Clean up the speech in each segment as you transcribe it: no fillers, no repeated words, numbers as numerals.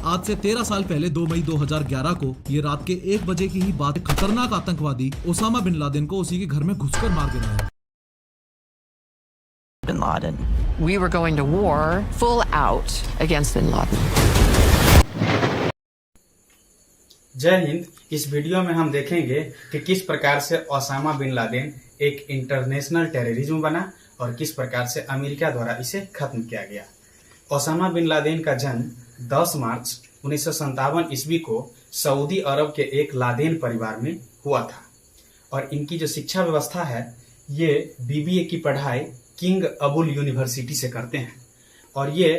आज से 13 साल पहले 2 मई 2011 को ये रात के 1 बजे की ही बात, खतरनाक आतंकवादी ओसामा बिन लादेन को उसी के घर में घुसकर मार गिराया। Bin Laden. We were going to war full out against Bin Laden. जय हिंद। इस वीडियो में हम देखेंगे कि किस प्रकार से ओसामा बिन लादेन एक इंटरनेशनल टेररिज्म बना और किस प्रकार से अमेरिका द्वारा इसे खत्म किया गया। ओसामा बिन लादेन का जन्म 10 मार्च 1957 ईस्वी को सऊदी अरब के एक लादेन परिवार में हुआ था और इनकी जो शिक्षा व्यवस्था है ये बीबीए की पढ़ाई किंग अबुल यूनिवर्सिटी से करते हैं और ये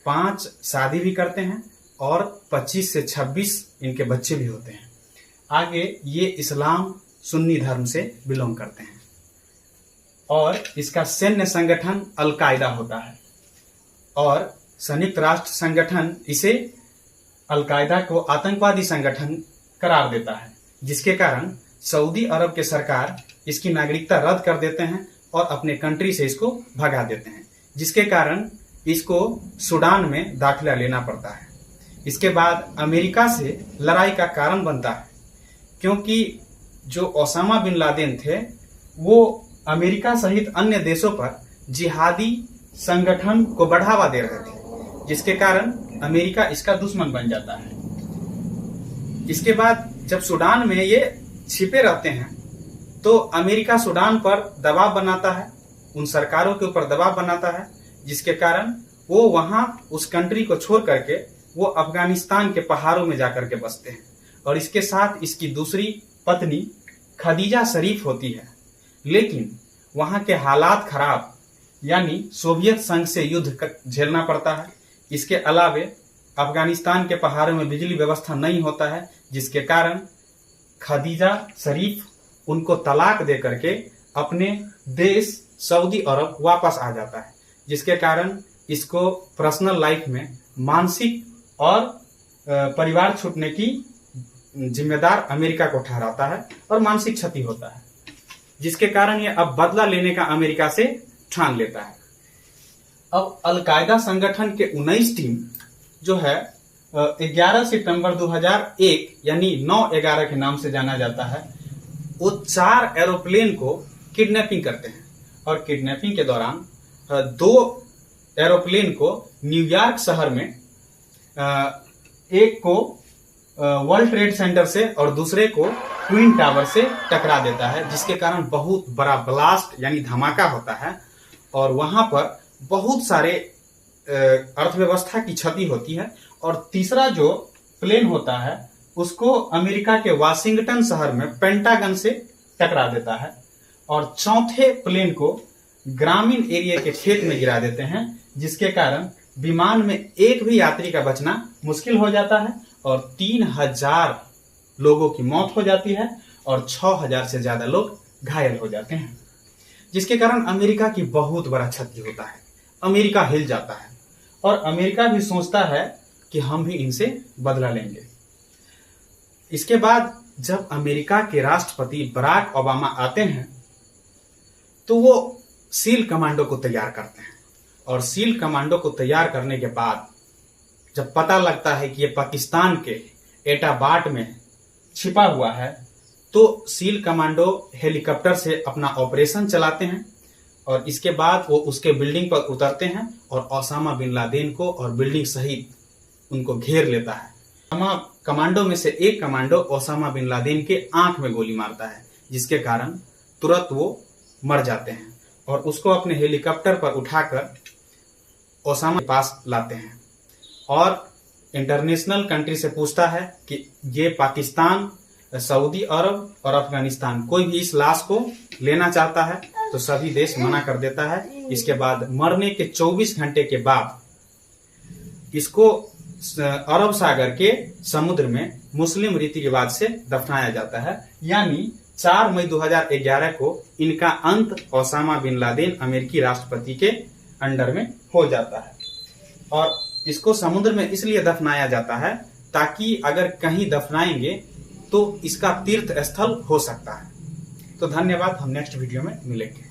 5 शादी भी करते हैं और 25 से 26 इनके बच्चे भी होते हैं। आगे ये इस्लाम सुन्नी धर्म से बिलोंग करते हैं और इसका सैन्य संगठन अल-कायदा होता है और संयुक्त राष्ट्र संगठन इसे अल-कायदा को आतंकवादी संगठन करार देता है, जिसके कारण सऊदी अरब के सरकार इसकी नागरिकता रद्द कर देते हैं और अपने कंट्री से इसको भगा देते हैं, जिसके कारण इसको सूडान में दाखिला लेना पड़ता है। इसके बाद अमेरिका से लड़ाई का कारण बनता है क्योंकि जो ओसामा बिन लादेन थे वो अमेरिका सहित अन्य देशों पर जिहादी संगठन को बढ़ावा दे रहे थे, जिसके कारण अमेरिका इसका दुश्मन बन जाता है। इसके बाद जब सूडान में ये छिपे रहते हैं तो अमेरिका सूडान पर दबाव बनाता है, उन सरकारों के ऊपर दबाव बनाता है, जिसके कारण वो वहां उस कंट्री को छोड़ करके वो अफगानिस्तान के पहाड़ों में जाकर के बसते हैं और इसके साथ इसकी दूसरी पत्नी खदीजा शरीफ होती है। लेकिन वहां के हालात खराब, यानी सोवियत संघ से युद्ध झेलना पड़ता है। इसके अलावे अफगानिस्तान के पहाड़ों में बिजली व्यवस्था नहीं होता है, जिसके कारण खदीजा शरीफ उनको तलाक दे करके अपने देश सऊदी अरब वापस आ जाता है, जिसके कारण इसको पर्सनल लाइफ में मानसिक और परिवार छूटने की जिम्मेदार अमेरिका को ठहराता है और मानसिक क्षति होता है, जिसके कारण ये अब बदला लेने का अमेरिका से ठान लेता है। अब अल-कायदा संगठन के 19 टीम जो है 11 सितंबर 2001 यानी 9/11 के नाम से जाना जाता है, वो 4 एरोप्लेन को किडनैपिंग करते हैं और किडनैपिंग के दौरान 2 एरोप्लेन को न्यूयॉर्क शहर में, एक को वर्ल्ड ट्रेड सेंटर से और दूसरे को ट्विन टावर से टकरा देता है, जिसके कारण बहुत बड़ा ब्लास्ट यानी धमाका होता है और वहां पर बहुत सारे अर्थव्यवस्था की क्षति होती है। और तीसरा जो प्लेन होता है उसको अमेरिका के वाशिंगटन शहर में पेंटागन से टकरा देता है और चौथे प्लेन को ग्रामीण एरिया के खेत में गिरा देते हैं, जिसके कारण विमान में एक भी यात्री का बचना मुश्किल हो जाता है और 3000 लोगों की मौत हो जाती है और 6000 से ज्यादा लोग घायल हो जाते हैं, जिसके कारण अमेरिका की बहुत बड़ा क्षति होता है। अमेरिका हिल जाता है और अमेरिका भी सोचता है कि हम भी इनसे बदला लेंगे। इसके बाद जब अमेरिका के राष्ट्रपति बराक ओबामा आते हैं तो वो सील कमांडो को तैयार करते हैं और सील कमांडो को तैयार करने के बाद जब पता लगता है कि ये पाकिस्तान के एटाबाट में छिपा हुआ है तो सील कमांडो हेलीकॉप्टर से अपना ऑपरेशन चलाते हैं और इसके बाद वो उसके बिल्डिंग पर उतरते हैं और ओसामा बिन लादेन को और बिल्डिंग सहित उनको घेर लेता है। कमांडो में से एक कमांडो ओसामा बिन लादेन के आंख में गोली मारता है, जिसके कारण तुरंत वो मर जाते हैं और उसको अपने हेलीकॉप्टर पर उठाकर ओसामा के पास लाते हैं और इंटरनेशनल कंट्री से पूछता है कि ये पाकिस्तान, सऊदी अरब और अफगानिस्तान कोई भी इस लाश को लेना चाहता है तो सभी देश मना कर देता है। इसके बाद मरने के 24 घंटे के बाद इसको अरब सागर के समुद्र में मुस्लिम रीति रिवाज से दफनाया जाता है, यानी 4 मई 2011 को इनका अंत ओसामा बिन लादेन अमेरिकी राष्ट्रपति के अंडर में हो जाता है। और इसको समुद्र में इसलिए दफनाया जाता है ताकि अगर कहीं दफनाएंगे तो इसका तीर्थ स्थल हो सकता है। तो धन्यवाद, हम नेक्स्ट वीडियो में मिलेंगे।